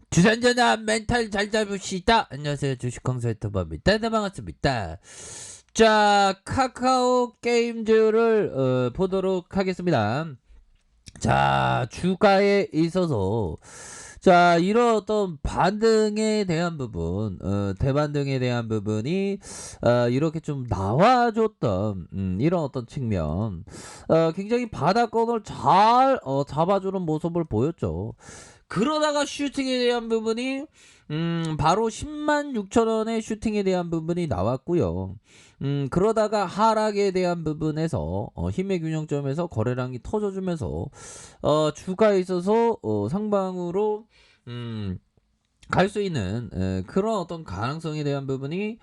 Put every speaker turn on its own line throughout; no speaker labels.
주산전화 멘탈 잘 잡읍시다. 안녕하세요. 주식강사 유튜버입니다. 네, 반갑습니다. 자, 카카오 게임즈를 보도록 하겠습니다. 자, 주가에 있어서 자, 이런 어떤 반등에 대한 부분, 대반등에 대한 부분이 이렇게 좀 나와줬던 이런 어떤 측면, 굉장히 바닥권을 잘 잡아주는 모습을 보였죠. 그러다가 슈팅에 대한 부분이 바로 10만 6천 원의 슈팅에 대한 부분이 나왔고요. 그러다가 하락에 대한 부분에서 힘의 균형점에서 거래량이 터져주면서 주가에 있어서 상방으로 갈 수 있는 그런 어떤 가능성에 대한 부분이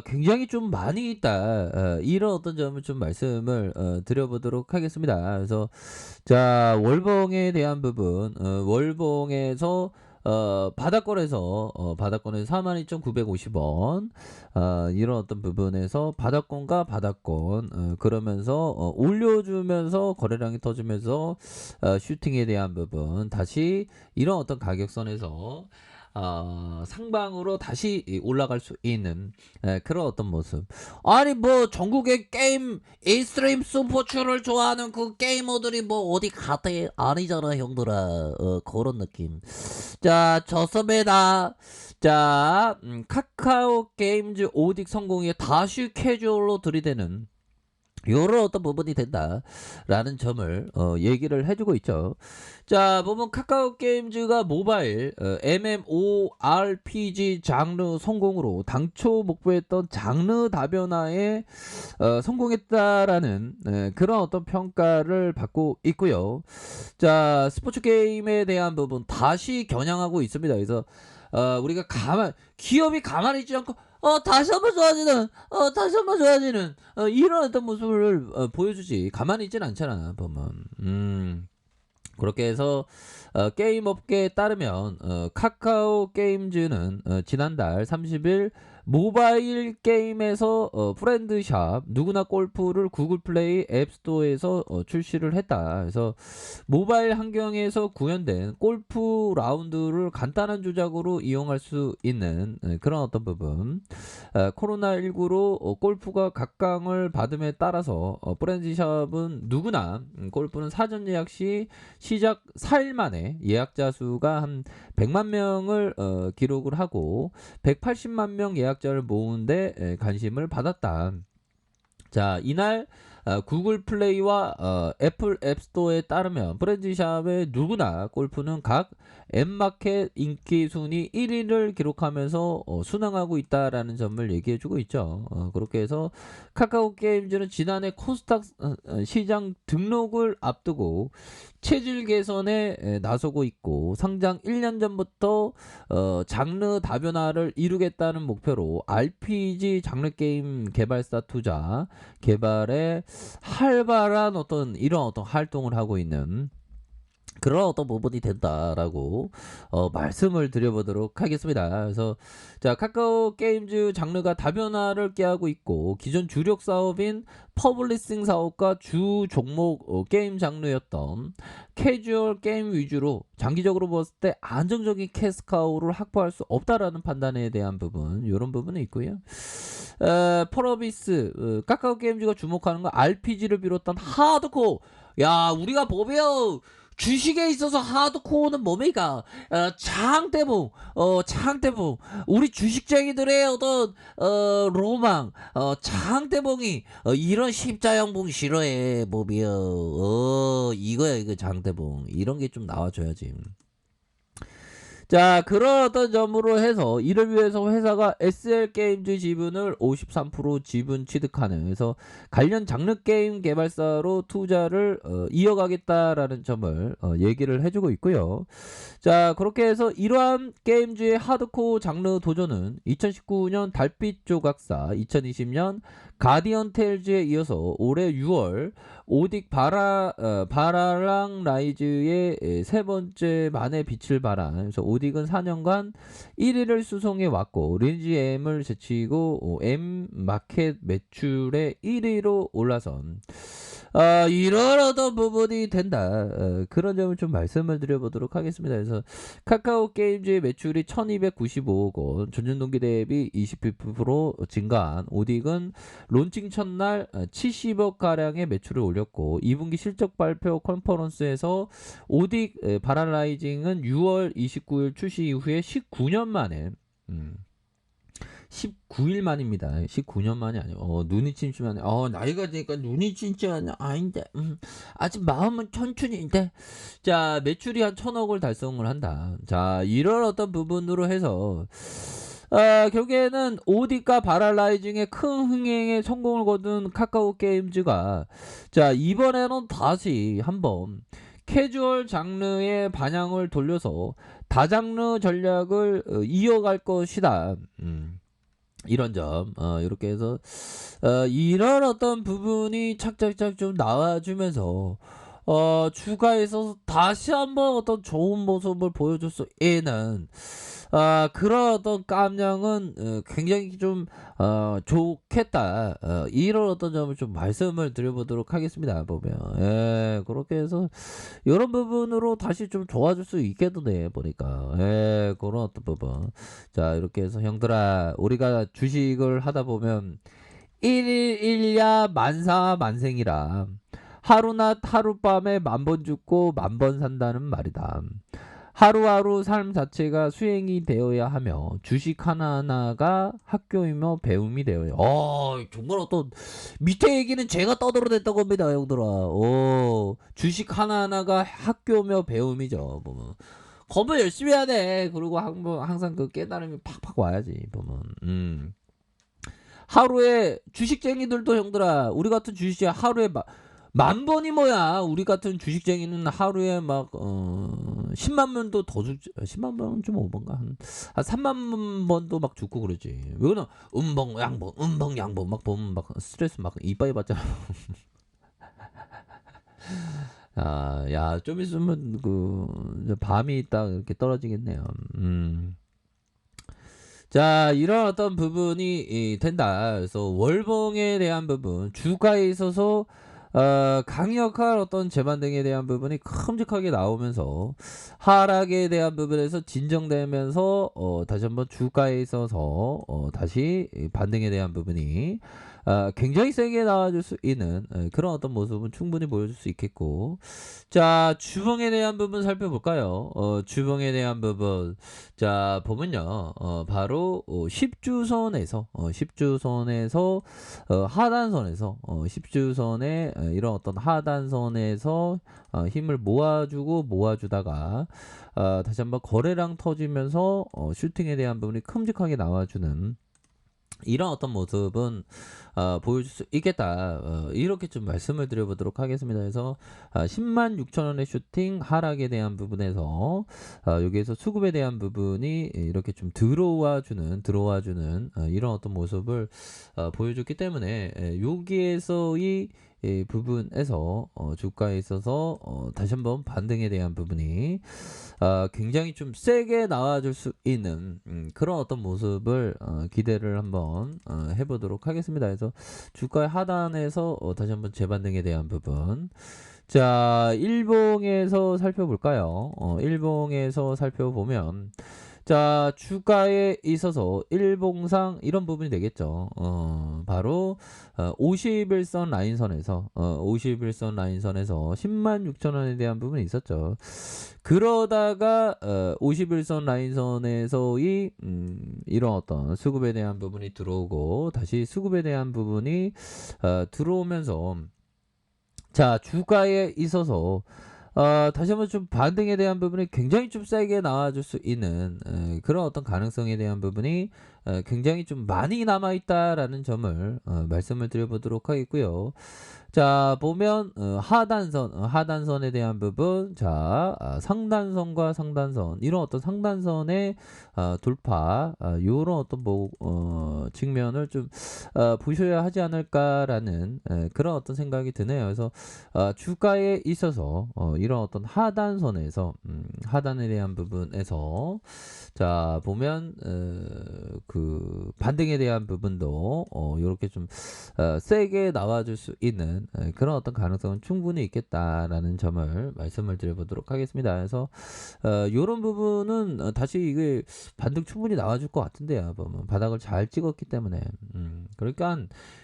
굉장히 좀 많이 있다. 이런 어떤 점을 좀 말씀을 드려보도록 하겠습니다. 그래서 자, 월봉에 대한 부분, 월봉에서 바닥권에서 42,950원 이런 어떤 부분에서 바닥권과 바닥권 그러면서 올려주면서 거래량이 터지면서 슈팅에 대한 부분 다시 이런 어떤 가격선에서 상방으로 다시 올라갈 수 있는 그런 어떤 모습. 아니 뭐 전국의 게임 익스트림 스포츠를 좋아하는 그 게이머들이 뭐 어디 가대 아니잖아 형들아. 그런 느낌. 자, 저섭에다 자, 카카오 게임즈 오딕 성공에 다시 캐주얼로 들이대는 요런 어떤 부분이 된다라는 점을 얘기를 해주고 있죠. 자, 보면 카카오 게임즈가 모바일 MMORPG 장르 성공으로 당초 목표했던 장르 다변화에 성공했다라는 그런 어떤 평가를 받고 있고요. 자, 스포츠 게임에 대한 부분 다시 겨냥하고 있습니다. 그래서 우리가 기업이 가만히 있지 않고 다시 한번 좋아지는 이런 어떤 모습을 보여주지 가만히 있진 않잖아 보면. 그렇게 해서 게임 업계에 따르면 카카오 게임즈는 지난달 30일 모바일 게임에서 프렌드샵 누구나 골프를 구글 플레이 앱스토어에서 출시를 했다. 그래서 모바일 환경에서 구현된 골프 라운드를 간단한 조작으로 이용할 수 있는 그런 어떤 부분. 코로나19로 골프가 각광을 받음에 따라서 프렌드샵은 누구나 골프는 사전 예약 시 시작 4일 만에 예약자 수가 한 100만 명을 기록을 하고 180만 명 예약자를 모으는데 관심을 받았다. 자, 이날 구글 플레이와 애플 앱스토어에 따르면 프렌즈샵의 누구나 골프는 각 앱마켓 인기 순위 1위를 기록하면서 순항하고 있다라는 점을 얘기해주고 있죠. 그렇게 해서 카카오 게임즈는 지난해 코스닥 시장 등록을 앞두고 체질 개선에 나서고 있고 상장 1년 전부터 장르 다변화를 이루겠다는 목표로 RPG 장르 게임 개발사 투자 개발에 활발한 어떤 이런 어떤 활동을 하고 있는 그런 어떤 부분이 된다라고 말씀을 드려보도록 하겠습니다. 그래서 자, 카카오 게임즈 장르가 다변화를 꾀하고 있고 기존 주력 사업인 퍼블리싱 사업과 주 종목 게임 장르였던 캐주얼 게임 위주로 장기적으로 봤을 때 안정적인 캐스카우를 확보할 수 없다라는 판단에 대한 부분 이런 부분이 있고요. 퍼러비스 카카오 게임즈가 주목하는 건 RPG를 비롯한 하드코어. 야, 우리가 보면 주식에 있어서 하드코어는 뭡니까? 장대봉. 우리 주식쟁이들의 어떤 로망, 장대봉이 이런 십자형봉 싫어해 보면 이거야 이거 장대봉 이런 게 좀 나와줘야지. 자, 그런 어떤 점으로 해서 이를 위해서 회사가 SL게임즈 지분을 53% 지분 취득하는 그래서 관련 장르 게임 개발사로 투자를 이어가겠다라는 점을 얘기를 해주고 있고요. 자, 그렇게 해서 이러한 게임즈의 하드코어 장르 도전은 2019년 달빛 조각사, 2020년 가디언 테일즈에 이어서 올해 6월 오딕 바라랑 라이즈의 세 번째 만의 빛을 발한 그래서 오딕은 4년간 1위를 수송해 왔고 리니지 M을 제치고 M 마켓 매출의 1위로 올라선 이런 어떤 부분이 된다. 그런 점을 좀 말씀을 드려보도록 하겠습니다. 그래서 카카오 게임즈의 매출이 1295억 원, 전년 동기 대비 22% 증가한 오딕은 론칭 첫날 70억 가량의 매출을 올렸고 2분기 실적 발표 컨퍼런스에서 오딕 바랄라이징은 6월 29일 출시 이후에 19년 만에 19일 만입니다. 19년 만이 아니고 눈이 침침하네. 나이가 드니까 눈이 침침하네. 아닌데 아직 마음은 천춘인데. 자, 매출이 한 1000억을 달성을 한다. 자, 이런 어떤 부분으로 해서 결국에는 오디과 바랄라이징의 큰 흥행에 성공을 거둔 카카오 게임즈가 자, 이번에는 다시 한번 캐주얼 장르의 반향을 돌려서 다장르 전략을 이어갈 것이다. 이런 점, 이렇게 해서, 이런 어떤 부분이 착착착 좀 나와주면서, 주가에서 다시 한번 어떤 좋은 모습을 보여줄 수 있는, 그런 어떤 깜냥은 굉장히 좀 좋겠다. 이런 어떤 점을 좀 말씀을 드려보도록 하겠습니다. 보면 그렇게 해서 이런 부분으로 다시 좀 좋아질 수 있겠네 보니까 그런 어떤 부분. 자, 이렇게 해서 형들아, 우리가 주식을 하다 보면 일일 일야 만사 만생이라 하루낮 하룻밤에 10,000번 죽고 10,000번 산다는 말이다. 하루하루 삶 자체가 수행이 되어야 하며 주식 하나하나가 학교이며 배움이 되어야. 정말 어떤 밑에 얘기는 제가 떠들어댔다고 합니다, 형들아. 주식 하나하나가 학교며 배움이죠. 보면 공부 열심히 해야 돼. 그리고 항상 그 깨달음이 팍팍 와야지. 보면 하루에 주식쟁이들도 형들아, 우리 같은 주식쟁이 하루에 10,000번이 뭐야. 우리 같은 주식쟁이는 하루에 막 10만 번도 더 죽지. 10만 번은 좀 오번가. 한 3만 번도 막 죽고 그러지. 왜냐면 음봉 양봉 막 보면 막 스트레스 막 이빠이 받잖아. 야, 좀 있으면 그 밤이 딱 이렇게 떨어지겠네요. 자, 이런 어떤 부분이 된다. 그래서 월봉에 대한 부분, 주가에 있어서 강력한 어떤 재반 등에 대한 부분이 큼직하게 나오면서 하락에 대한 부분에서 진정되면서 다시 한번 주가에 있어서 다시 반등에 대한 부분이 굉장히 세게 나와줄 수 있는 그런 어떤 모습은 충분히 보여줄 수 있겠고, 자, 주봉에 대한 부분 살펴볼까요? 주봉에 대한 부분, 자, 보면요, 바로 10주선에서 10주선에서 하단선에서 10주선의 이런 어떤 하단선에서 힘을 모아주다가 다시 한번 거래량 터지면서 슈팅에 대한 부분이 큼직하게 나와주는 이런 어떤 모습은 보여줄 수 있겠다. 이렇게 좀 말씀을 드려보도록 하겠습니다. 그래서 106,000원의 슈팅 하락에 대한 부분에서 여기에서 수급에 대한 부분이 이렇게 좀 들어와주는 이런 어떤 모습을 보여줬기 때문에 여기에서의 부분에서 주가에 있어서 다시 한번 반등에 대한 부분이 굉장히 좀 세게 나와줄 수 있는 그런 어떤 모습을 기대를 한번 해보도록 하겠습니다. 그래서 주가의 하단에서 다시 한번 재반등에 대한 부분. 자, 일봉에서 살펴볼까요? 일봉에서 살펴보면 자, 주가에 있어서 일봉상 이런 부분이 되겠죠. 바로 51선 라인선에서 51선 라인선에서 106,000원에 대한 부분이 있었죠. 그러다가 51선 라인선에서의 이런 어떤 수급에 대한 부분이 들어오고 다시 수급에 대한 부분이 들어오면서 자, 주가에 있어서 다시 한번 좀 반등에 대한 부분이 굉장히 좀 세게 나와줄 수 있는 그런 어떤 가능성에 대한 부분이 굉장히 좀 많이 남아있다라는 점을 말씀을 드려보도록 하겠고요. 자, 보면 하단선에 대한 부분, 자, 상단선과 상단선 이런 어떤 상단선의 돌파 이런 어떤 측면을 좀 보셔야 하지 않을까라는 그런 어떤 생각이 드네요. 그래서 주가에 있어서 이런 어떤 하단선에서 하단에 대한 부분에서 자, 보면 그 반등에 대한 부분도 요렇게 좀 세게 나와줄 수 있는 그런 어떤 가능성은 충분히 있겠다라는 점을 말씀을 드려보도록 하겠습니다. 그래서 요런 부분은 다시 이게 반등 충분히 나와줄 것 같은데요. 보면 바닥을 잘 찍었기 때문에 그러니까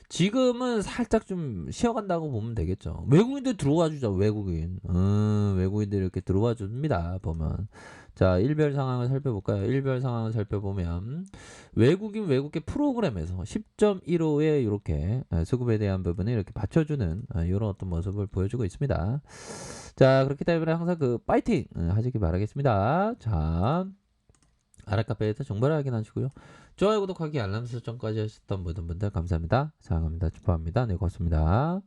지금은 살짝 좀 쉬어간다고 보면 되겠죠. 외국인들 들어와 주죠. 외국인들 이렇게 들어와 줍니다. 보면 자, 일별 상황을 살펴볼까요? 일별 상황을 살펴보면 외국계 프로그램에서 10.15에 이렇게 수급에 대한 부분을 이렇게 받쳐주는 이런 어떤 모습을 보여주고 있습니다. 자, 그렇기 때문에 항상 그 파이팅 하시기 바라겠습니다. 자, 아라카페에서 정보를 확인하시고요. 좋아요, 구독하기, 알람 설정까지 하셨던 모든 분들 감사합니다. 사랑합니다. 축하합니다. 네, 고맙습니다.